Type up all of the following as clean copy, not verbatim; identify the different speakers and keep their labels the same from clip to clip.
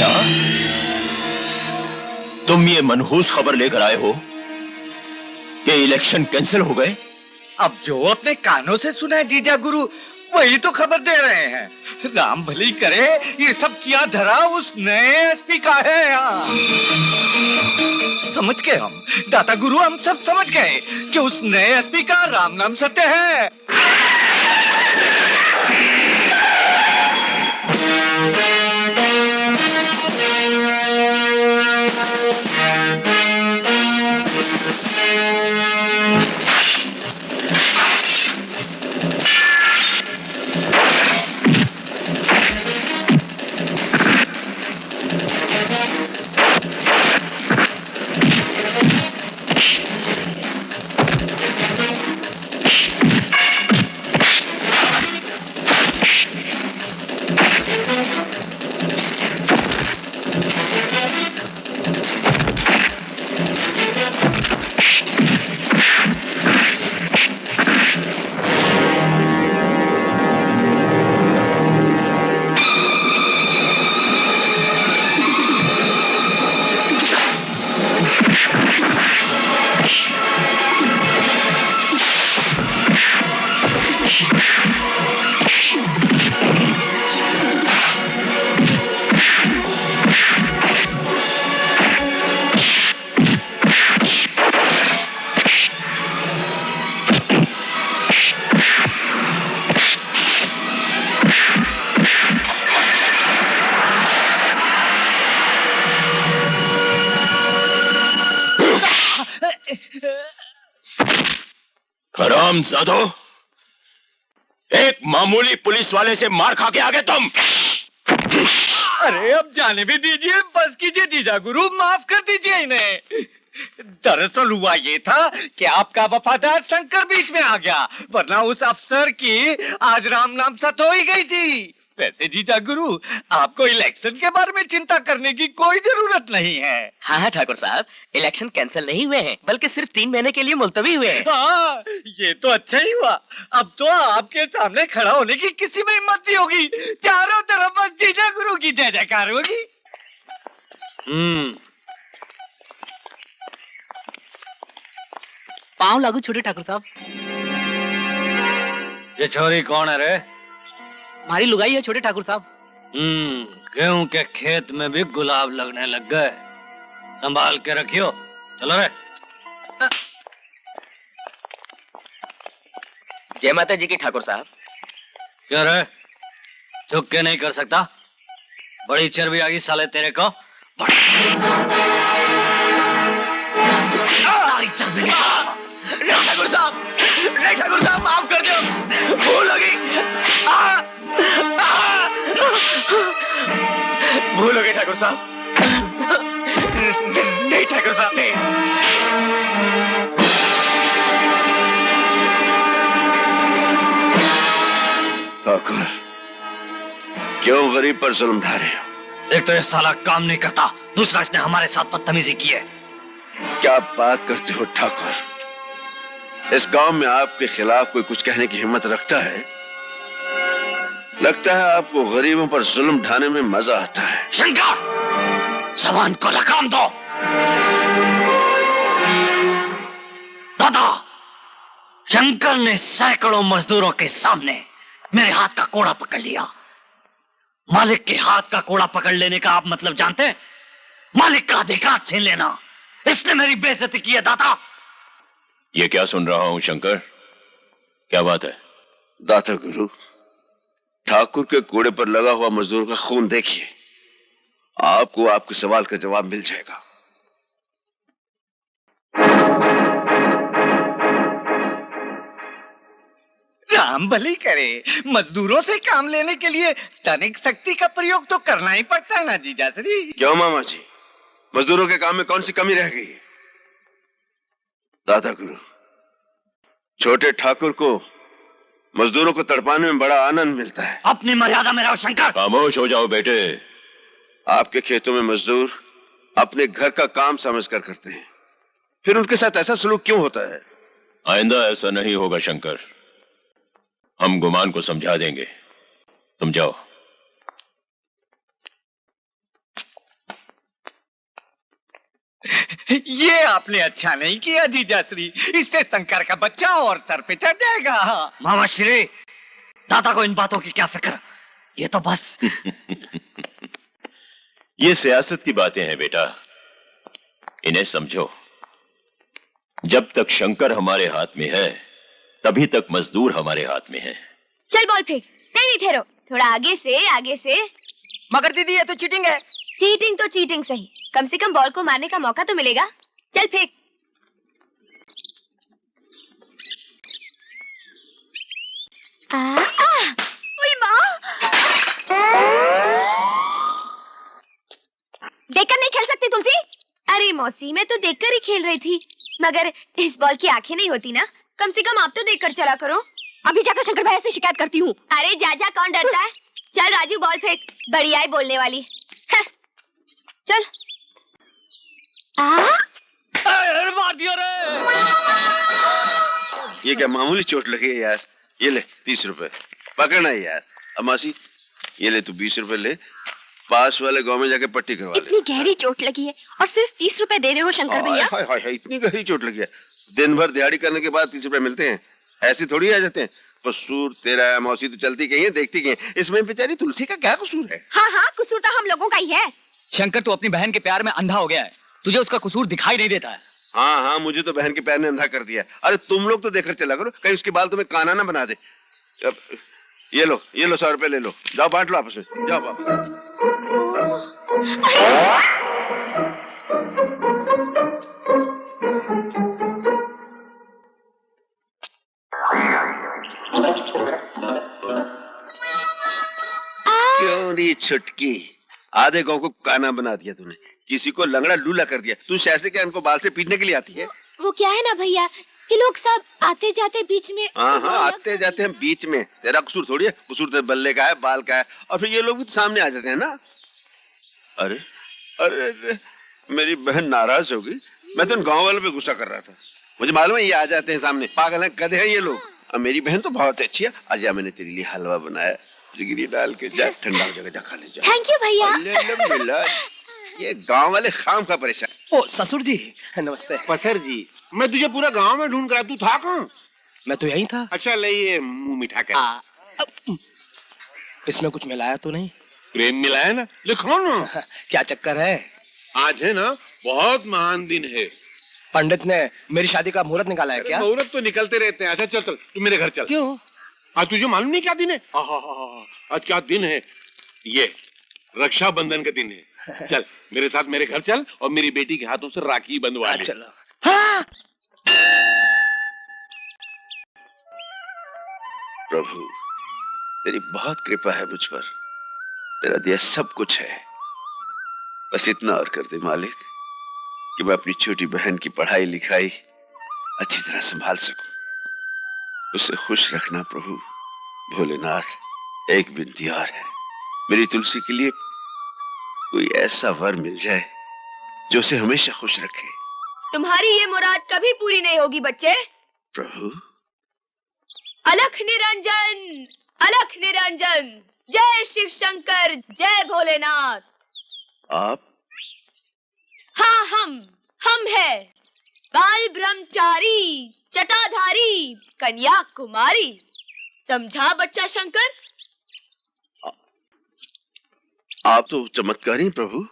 Speaker 1: क्या तुम ये मनहूस खबर लेकर आए हो कि इलेक्शन कैंसिल हो गए?
Speaker 2: अब जो अपने कानों से सुना है जीजा गुरु, वही तो खबर दे रहे हैं। राम भली करे, ये सब किया धरा उस नए एसपी का है यहाँ। समझ गए हम, दाता गुरु, हम सब समझ गए कि उस नए एसपी का राम नाम सत्य है।
Speaker 1: हरामजादो, एक मामूली पुलिस वाले से मार खा के आ गए तुम।
Speaker 2: अरे अब जाने भी दीजिए, बस कीजिए जीजा गुरु, माफ कर दीजिए इन्हें। दरअसल हुआ ये था कि आपका वफादार शंकर बीच में आ गया, वरना उस अफसर की आज राम नाम सत हो ही गई थी। वैसे जीजा गुरु, आपको इलेक्शन के बारे में चिंता करने की कोई जरूरत नहीं है।
Speaker 3: हाँ ठाकुर साहब, इलेक्शन कैंसिल नहीं हुए हैं, बल्कि सिर्फ 3 महीने के लिए मुलतवी हुए हैं।
Speaker 2: हाँ, ये तो अच्छा ही हुआ। अब तो आपके सामने खड़ा होने की किसी में हिम्मत नहीं होगी। चारों तरफ बस जीजा गुरु की जय जयकार होगी।
Speaker 3: पाँव लागू छोटे ठाकुर साहब।
Speaker 2: ये छोरी कौन है रे?
Speaker 3: हमारी लुगाई है छोटे ठाकुर साहब।
Speaker 2: गेहूं के खेत में भी गुलाब लगने लग गए, संभाल के रखियो। चलो रे।
Speaker 3: जय माता जी की ठाकुर साहब।
Speaker 2: क्या रे, चुप के नहीं कर सकता? बड़ी चर्बी आ गई साले तेरे को।
Speaker 3: चर्बी नहीं ठाकुर साहब, नहीं ठाकुर साहब, माफ कर दो, भूल हो गई, भूल हो गई ठाकुर साहब। नहीं ठाकुर साहब, नहीं।
Speaker 4: ठाकुर, क्यों गरीब पर जुल्म ढा रहे हो?
Speaker 2: एक तो ये साला काम नहीं करता, दूसरा इसने हमारे साथ बदतमीजी की है।
Speaker 4: क्या बात करते हो ठाकुर? इस गांव में आपके खिलाफ कोई कुछ कहने की हिम्मत रखता है? लगता है आपको गरीबों पर जुल्म ढाने में मजा आता है।
Speaker 2: शंकर, जबान को लगाम दो। दादा, शंकर ने सैकड़ों मजदूरों के सामने मेरे हाथ का कोड़ा पकड़ लिया। मालिक के हाथ का कोड़ा पकड़ लेने का आप मतलब जानते हैं? मालिक का अधिकार छीन लेना। इसने मेरी बेइज्जती की है दाता।
Speaker 1: ये क्या सुन रहा हूं शंकर, क्या बात है?
Speaker 4: दाता गुरु, ठाकुर के कोड़े पर लगा हुआ मजदूर का खून देखिए, आपको आपके सवाल का जवाब मिल जाएगा।
Speaker 2: राम भली करे, मजदूरों से काम लेने के लिए तनिक शक्ति का प्रयोग तो करना ही पड़ता है ना जीजाश्री।
Speaker 4: क्यों मामा जी, मजदूरों के काम में कौन सी कमी रह गई है? दादा गुरु, छोटे ठाकुर को मजदूरों को तड़पाने में बड़ा आनंद मिलता है।
Speaker 2: अपनी मर्यादा में रहो शंकर।
Speaker 1: खामोश हो जाओ बेटे।
Speaker 4: आपके खेतों में मजदूर अपने घर का काम समझकर करते हैं, फिर उनके साथ ऐसा सलूक क्यों होता है?
Speaker 1: आइंदा ऐसा नहीं होगा शंकर, हम गुमान को समझा देंगे, तुम जाओ।
Speaker 2: ये आपने अच्छा नहीं किया जीजाश्री, इससे शंकर का बच्चा और सर पे चढ़ जाएगा।
Speaker 3: मामा श्री, दादा को इन बातों की क्या फिक्र, ये तो बस
Speaker 1: ये सियासत की बातें हैं बेटा, इन्हें समझो। जब तक शंकर हमारे हाथ में है तभी तक मजदूर हमारे हाथ में है।
Speaker 5: चल बॉल फेंक। नहीं ठहरो, थोड़ा आगे से आगे से।
Speaker 2: मगर दीदी ये तो चीटिंग है।
Speaker 5: चीटिंग तो चीटिंग सही, कम से कम बॉल को मारने का मौका तो मिलेगा। चल फेंक। ओए माँ, देखकर नहीं खेल सकती तुलसी? अरे मौसी, मैं तो देखकर ही खेल रही थी, मगर इस बॉल की आंखें नहीं होती ना, कम से कम आप तो देखकर चला करो। अभी जाकर शंकर भैया से शिकायत करती हूँ। अरे जा कौन डरता है। चल राजू बॉल फेंक, बढ़िया है बोलने वाली। चल।
Speaker 2: मार दिया रे।
Speaker 4: ये क्या मामूली चोट लगी है यार? ये ले 30 रुपए, पकड़ना है यार। अमासी ये ले, तू 20 रुपए ले, पास वाले गांव में जाके पट्टी करवा ले।
Speaker 5: इतनी गहरी चोट लगी है और सिर्फ 30 रुपए दे रहे हो शंकर भैया?
Speaker 4: हाय हाय हाय, इतनी गहरी चोट लगी है। दिन भर दिहाड़ी करने के बाद 30 रुपए मिलते हैं, ऐसे थोड़ी आ जाते हैं। कसूर तेरा है मौसी, तो चलती गई है देखती गई है। इसमें बेचारी तुलसी का क्या कसूर है?
Speaker 5: हाँ कसूर तो हम लोगों का ही है।
Speaker 3: शंकर तू अपनी बहन के प्यार में अंधा हो गया है, तुझे उसका कसूर दिखाई नहीं देता है।
Speaker 4: हाँ, मुझे तो बहन के प्यार ने अंधा कर दिया। अरे तुम लोग तो देखकर चला करो, कहीं उसके बाल तुम्हें काना ना बना दे। अब ये लो 100 रुपए ले लो, जाओ बांट लो आपस में, जाओ वापस। क्यों री छुटकी, आधे गांव को काना बना दिया तूने, किसी को लंगड़ा लूला कर दिया। तू शहर से क्या इनको बाल से पीटने के लिए आती है?
Speaker 5: वो क्या है ना भैया, ये लोग सब आते जाते बीच में।
Speaker 4: हाँ आते जाते हैं बीच में, तेरा कसूर थोड़ी है। कसूर तो बल्ले का है, बाल का है, और फिर ये लोग भी तो सामने आ जाते हैं ना। अरे अरे, अरे मेरी बहन नाराज होगी, मैं तो इन गाँव वालों पे गुस्सा कर रहा था। मुझे मालूम है ये आ जाते हैं सामने, पागल है, गधे हैं ये लोग। अब मेरी बहन तो बहुत अच्छी है। आजा, मैंने तेरे लिए हलवा बनाया, जिगरी डाल के, जा ठंडा हो जाएगा, जा खा ले जा।
Speaker 5: थैंक यू भैया।
Speaker 4: मिला ये गांव वाले खाम का परेशान।
Speaker 6: ओ ससुर जी नमस्ते।
Speaker 7: पसर जी, मैं तुझे पूरा गांव में ढूंढ कर, तू था कहाँ?
Speaker 6: मैं तो यही था।
Speaker 7: अच्छा ले ये मुंह मीठा कर।
Speaker 6: इसमें कुछ मिलाया तो नहीं?
Speaker 7: प्रेम मिलाया ना, लिखो ना।
Speaker 6: क्या चक्कर है?
Speaker 7: आज है ना बहुत महान दिन है।
Speaker 6: पंडित ने मेरी शादी का मुहूर्त निकाला है क्या?
Speaker 7: मुहूर्त तो निकलते रहते हैं। अच्छा चल चल, तू मेरे घर चल।
Speaker 6: क्यों?
Speaker 7: आज तुझे मालूम नहीं क्या दिन है? आज क्या दिन है? ये रक्षाबंधन का दिन है। चल मेरे साथ मेरे घर चल और मेरी बेटी के हाथों से राखी बंधवा ले।
Speaker 6: चलो। हाँ।
Speaker 4: प्रभु तेरी बहुत कृपा है मुझ पर, तेरा दिया सब कुछ है। बस इतना और कर दे मालिक कि मैं अपनी छोटी बहन की पढ़ाई लिखाई अच्छी तरह संभाल सकूं। उसे खुश रखना प्रभु। भोलेनाथ एक विनती और है, मेरी तुलसी के लिए कोई ऐसा वर मिल जाए जो उसे हमेशा खुश रखे।
Speaker 5: तुम्हारी ये मुराद कभी पूरी नहीं होगी बच्चे।
Speaker 4: प्रभु
Speaker 5: अलख निरंजन, अलख निरंजन, जय शिव शंकर, जय भोलेनाथ।
Speaker 4: आप?
Speaker 5: हाँ हम है बाल ब्रह्मचारी, जटाधारी, कन्याकुमारी। समझा बच्चा शंकर?
Speaker 4: आप तो चमत्कारी हैं प्रभु,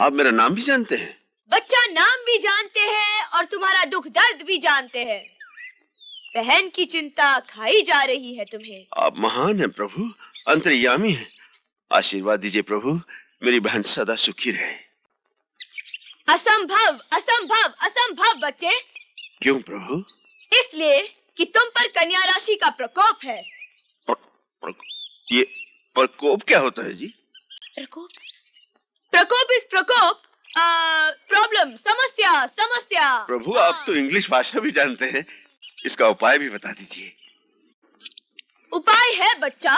Speaker 4: आप मेरा नाम भी जानते हैं।
Speaker 5: बच्चा नाम भी जानते हैं और तुम्हारा दुख दर्द भी जानते हैं। बहन की चिंता खाई जा रही है तुम्हें।
Speaker 4: आप महान हैं प्रभु, अंतर्यामी हैं। आशीर्वाद दीजिए प्रभु, मेरी बहन सदा सुखी रहे।
Speaker 5: असंभव असंभव असंभव बच्चे।
Speaker 4: क्यों प्रभु?
Speaker 5: इसलिए कि तुम पर कन्या राशि का प्रकोप है।
Speaker 4: ये प्रकोप क्या होता है जी?
Speaker 5: प्रकोप? प्रकोप इस प्रकोप, प्रॉब्लम, समस्या समस्या।
Speaker 4: प्रभु आप तो इंग्लिश भाषा भी जानते हैं, इसका उपाय भी बता दीजिए।
Speaker 5: उपाय है बच्चा,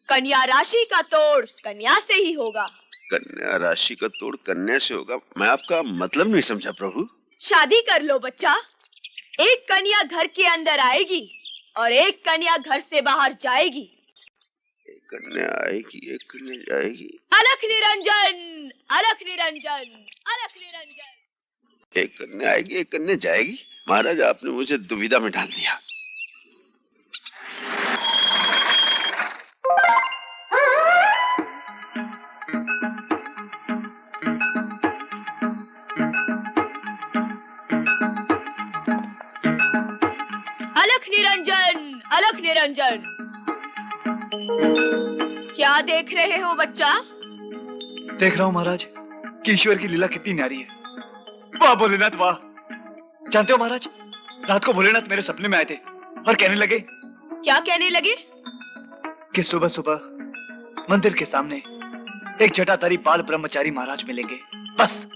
Speaker 5: कन्या राशि का तोड़ कन्या से ही होगा।
Speaker 4: कन्या राशि का तोड़ कन्या से होगा? मैं आपका मतलब नहीं समझा प्रभु।
Speaker 5: शादी कर लो बच्चा, एक कन्या घर के अंदर आएगी और एक कन्या घर से बाहर जाएगी।
Speaker 4: एक कन्या आएगी, एक कन्या जाएगी।
Speaker 5: अलख निरंजन, अलख निरंजन, अलख निरंजन।
Speaker 4: एक करने आएगी एक करने जाएगी। महाराज आपने मुझे दुविधा में डाल दिया।
Speaker 5: अलख निरंजन, अलख निरंजन, क्या देख रहे हो बच्चा?
Speaker 8: देख रहा हूँ महाराज कि ईश्वर की लीला कितनी न्यारी है। वाह भोलेनाथ वाह। जानते हो महाराज, रात को भोलेनाथ मेरे सपने में आए थे और कहने लगे।
Speaker 5: क्या कहने लगे? कि
Speaker 8: सुबह सुबह मंदिर के सामने एक जटाधारी बाल ब्रह्मचारी महाराज मिलेंगे, बस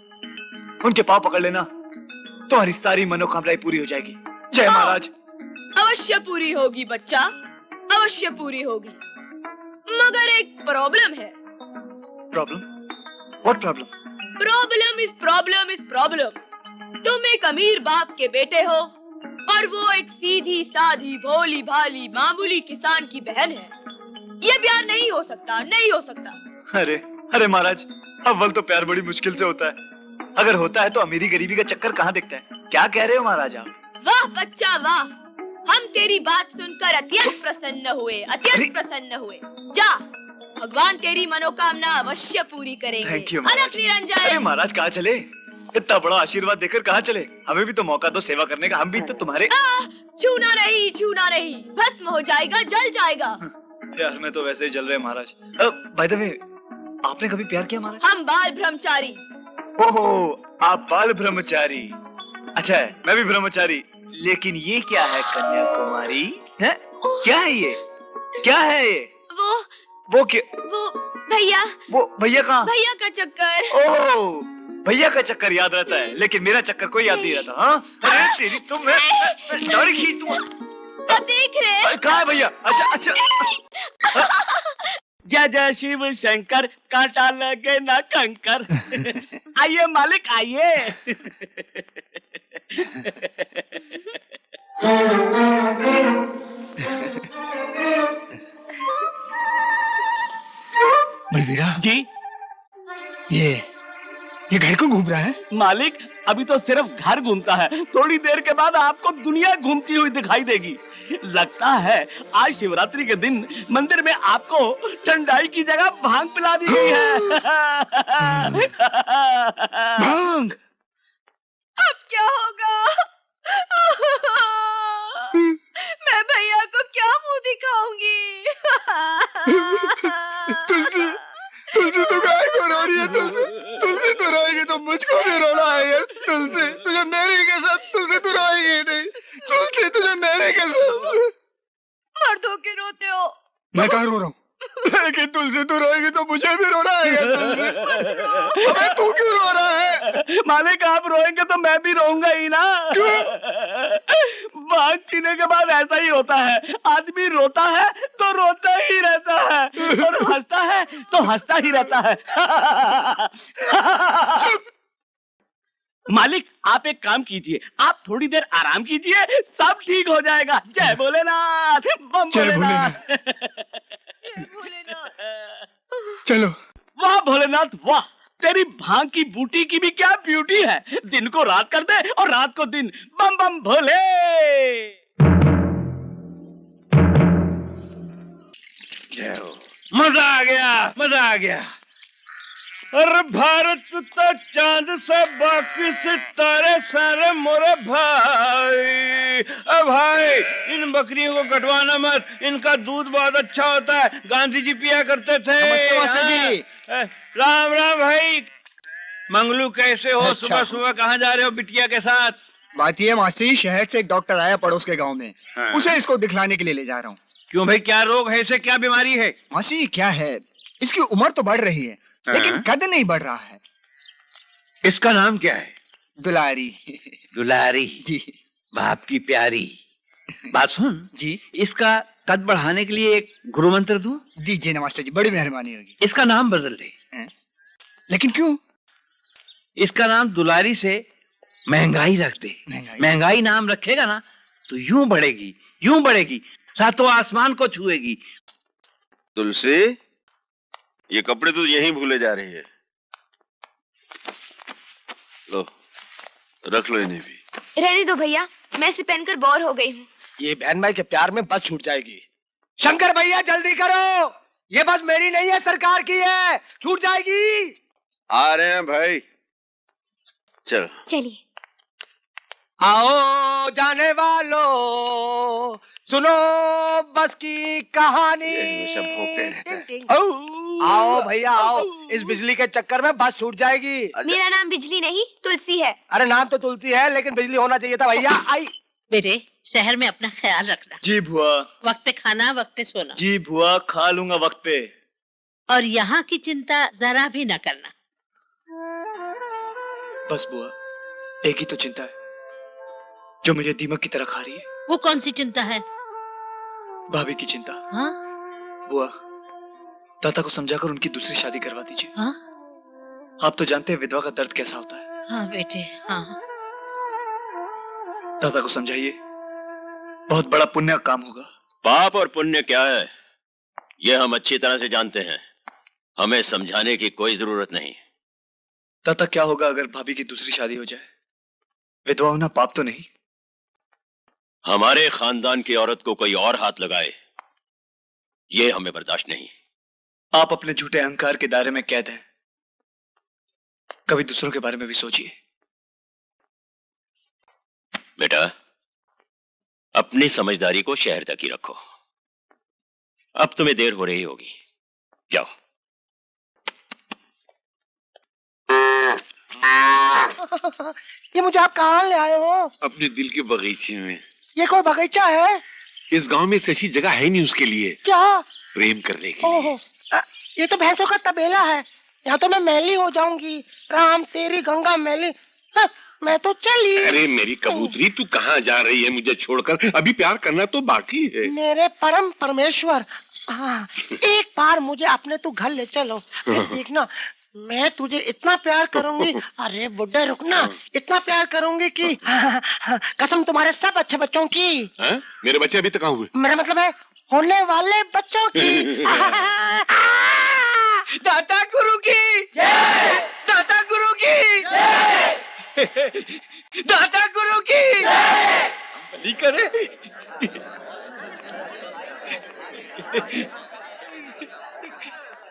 Speaker 8: उनके पांव पकड़ लेना, तुम्हारी सारी मनोकामनाएं पूरी हो जाएगी। जय महाराज।
Speaker 5: अवश्य पूरी होगी बच्चा, अवश्य पूरी होगी, मगर एक प्रॉब्लम है।
Speaker 8: Problem? What problem?
Speaker 5: Problem is problem. तुम एक अमीर बाप के बेटे हो और वो एक सीधी साधी भोली भाली मामूली किसान की बहन है। ये प्यार नहीं हो सकता, नहीं हो सकता।
Speaker 8: अरे अरे महाराज, अव्वल तो प्यार बड़ी मुश्किल से होता है, अगर होता है तो अमीरी गरीबी का चक्कर कहाँ दिखता है। क्या कह रहे हो महाराज आप?
Speaker 5: वाह बच्चा वाह, हम तेरी बात सुनकर अत्यंत प्रसन्न हुए, अत्यंत प्रसन्न हुए। जा, भगवान तेरी मनोकामना अवश्य पूरी करेंगे।
Speaker 8: थैंक यू महाराज।
Speaker 5: अलख निरंजन।
Speaker 8: अरे महाराज कहाँ चले? इतना बड़ा आशीर्वाद देकर कहाँ चले? हमें भी तो मौका दो सेवा करने का, हम भी तो तुम्हारे।
Speaker 5: छूना नहीं, छूना नहीं, भस्म हो जाएगा, जल जाएगा।
Speaker 8: यार मैं तो वैसे ही जल रहे महाराज। बाय द वे, आपने कभी प्यार किया महाराज?
Speaker 5: हम बाल ब्रह्मचारी।
Speaker 8: ओहो, आप बाल ब्रह्मचारी। अच्छा है, मैं भी ब्रह्मचारी। लेकिन ये क्या है कन्याकुमारी? है क्या है ये? क्या है ये? वो क्या? वो भैया। वो भैया कहाँ?
Speaker 5: भैया का चक्कर।
Speaker 8: ओह, भैया का चक्कर याद रहता है, लेकिन मेरा चक्कर कोई याद नहीं रहता। हाँ अरे तेरी तुम दाढ़ी खींच दूंगा।
Speaker 5: अब देख रहे?
Speaker 8: कहाँ है भैया? अच्छा अच्छा।
Speaker 2: जय जय शिव शंकर, कांटा लगे ना कंकर। आइए मालिक आइए।
Speaker 6: बलबीरा
Speaker 2: जी,
Speaker 6: ये घर को घूम रहा है?
Speaker 2: मालिक अभी तो सिर्फ घर घूमता है, थोड़ी देर के बाद आपको दुनिया घूमती हुई दिखाई देगी। लगता है आज शिवरात्रि के दिन मंदिर में आपको ठंडाई की जगह भांग पिला दी गई है।
Speaker 6: भांग?
Speaker 5: अब क्या होगा? मैं भैया को क्या मुंह दिखाऊंगी?
Speaker 6: तुलसी तो गाय को रो रही है। तुलसी तो रोएगी तो मुझको भी रोना है। तुलसी तुझे मेरी कसम, तुलसी तू रोएगी नहीं। तुलसी तुझे मेरी कसम।
Speaker 5: मर्दों के रोते हो।
Speaker 6: मैं कहाँ रो रहा हूँ? लेकिन तुलसी तू रोएगी तो मुझे भी रोना है। अबे तू क्यों रो रहा है?
Speaker 2: मालिक आप रोएंगे तो मैं भी रोऊंगा ही ना। भांग पीने के बाद ऐसा ही होता है, आदमी रोता है तो रोता ही रहता है और हंसता है तो हंसता ही रहता है। मालिक आप एक काम कीजिए, आप थोड़ी देर आराम कीजिए, सब ठीक हो जाएगा। जय भोलेनाथ, बम भोलेनाथ।
Speaker 6: चलो।
Speaker 2: वाह भोलेनाथ वाह, तेरी भांग की बूटी की भी क्या ब्यूटी है। दिन को रात कर दे और रात को दिन। बम बम भोले।
Speaker 4: जय हो।
Speaker 2: मजा आ गया, मजा आ गया। अरे भारत तो चांद से बाकी सितारे सारे मोरे भाई। अब भाई इन बकरियों को कटवाना मत, इनका दूध बहुत अच्छा होता है, गांधी जी पिया करते थे।
Speaker 6: नमस्ते मास्टर जी।
Speaker 2: राम राम भाई। मंगलू कैसे हो?
Speaker 6: अच्छा।
Speaker 2: सुबह सुबह कहाँ जा रहे हो बिटिया के साथ?
Speaker 6: बात ये मास्टर जी, शहर से एक डॉक्टर आया पड़ोस के गांव में।
Speaker 2: हाँ।
Speaker 6: उसे इसको दिखलाने के लिए ले जा रहा हूँ।
Speaker 2: क्यों भाई, क्या रोग है इसे, क्या बीमारी है?
Speaker 6: मास्टर जी क्या है, इसकी उम्र तो बढ़ रही है लेकिन कद नहीं बढ़ रहा है।
Speaker 2: इसका नाम क्या है?
Speaker 6: दुलारी।
Speaker 2: दुलारी
Speaker 6: जी।
Speaker 2: बाप की प्यारी। बात सुन
Speaker 6: जी।
Speaker 2: इसका कद बढ़ाने के लिए एक गुरु मंत्र दूं?
Speaker 6: दीजिए ना मास्टर जी, बड़ी मेहरबानी होगी।
Speaker 2: इसका नाम बदल दे।
Speaker 6: लेकिन क्यों?
Speaker 2: इसका नाम दुलारी से महंगाई रख दे। महंगाई नाम रखेगा ना तो यूं बढ़ेगी, यूं बढ़ेगी, सातों आसमान को छुएगी।
Speaker 4: तुलसी, ये कपड़े तो यहीं भूले जा रही है। लो, रख लो इन्हें भी।
Speaker 5: रहने दो भैया, मैं इसे पहनकर बोर हो गई हूँ।
Speaker 6: ये बहन भाई के प्यार में बस छूट जाएगी। शंकर भैया जल्दी करो, ये बस मेरी नहीं है, सरकार की है, छूट जाएगी।
Speaker 4: आ रहे हैं भाई, चलो
Speaker 5: चलिए।
Speaker 6: आओ जाने वालों, सुनो बस की कहानी।
Speaker 4: ये हमेशा भोंकते रहते हैं।
Speaker 6: आओ भैया आओ, इस बिजली के चक्कर में बस छूट जाएगी।
Speaker 5: मेरा नाम बिजली नहीं तुलसी है।
Speaker 6: अरे नाम तो तुलसी है, लेकिन बिजली होना चाहिए था भैया। आई।
Speaker 9: बेटे, शहर में अपना ख्याल रखना।
Speaker 8: जी बुआ।
Speaker 9: वक्त खाना वक्त सोना।
Speaker 8: जी बुआ, खा लूंगा वक्त पे।
Speaker 9: और यहाँ की चिंता जरा भी न करना।
Speaker 8: बस बुआ, एक ही तो चिंता है जो मुझे दीमक की तरह खा रही है।
Speaker 9: वो कौन सी चिंता है?
Speaker 8: भाभी की चिंता।
Speaker 9: हाँ?
Speaker 8: बुआ, दादा को समझाकर उनकी दूसरी शादी करवा दीजिए।
Speaker 9: हाँ?
Speaker 8: आप तो जानते हैं विधवा का दर्द कैसा होता है।
Speaker 9: हाँ बेटे, हाँ।
Speaker 8: दादा को समझाइए, बहुत बड़ा पुण्य का काम होगा।
Speaker 1: पाप और पुण्य क्या है, ये हम अच्छी तरह से जानते हैं, हमें समझाने की कोई जरूरत नहीं।
Speaker 8: दादा, क्या होगा अगर भाभी की दूसरी शादी हो जाए? विधवा होना पाप तो नहीं?
Speaker 1: हमारे खानदान की औरत को कोई और हाथ लगाए, ये हमें बर्दाश्त नहीं।
Speaker 8: आप अपने झूठे अहंकार के दायरे में कैद हैं, कभी दूसरों के बारे में भी सोचिए।
Speaker 1: बेटा, अपनी समझदारी को शहर तक ही रखो। अब तुम्हें देर हो रही होगी, जाओ।
Speaker 6: ये मुझे आप कहाँ ले आए हो?
Speaker 7: अपने दिल के बगीचे में।
Speaker 6: ये कोई बगीचा है?
Speaker 7: इस गांव में ऐसी जगह है नहीं उसके लिए।
Speaker 6: क्या?
Speaker 7: प्रेम करने के लिए।
Speaker 6: ये तो भैंसों का तबेला है, यहाँ तो मैं मैली हो जाऊंगी। राम तेरी गंगा मैली। मैं तो चली।
Speaker 7: अरे मेरी कबूतरी, तू कहाँ जा रही है मुझे छोड़कर? अभी प्यार करना तो बाकी है।
Speaker 6: मेरे परम परमेश्वर, एक बार मुझे अपने तू घर ले चलो। देखना, मैं तुझे इतना प्यार करूंगी। अरे बुड्ढे रुकना, इतना प्यार करूंगी कि कसम तुम्हारे सब अच्छे बच्चों की।
Speaker 7: मेरे बच्चे अभी तक कहाँ हुए?
Speaker 6: मेरा मतलब है होने वाले बच्चों की।
Speaker 2: दाता गुरु की जय, दाता गुरु की जय, दाता गुरु की जय। करे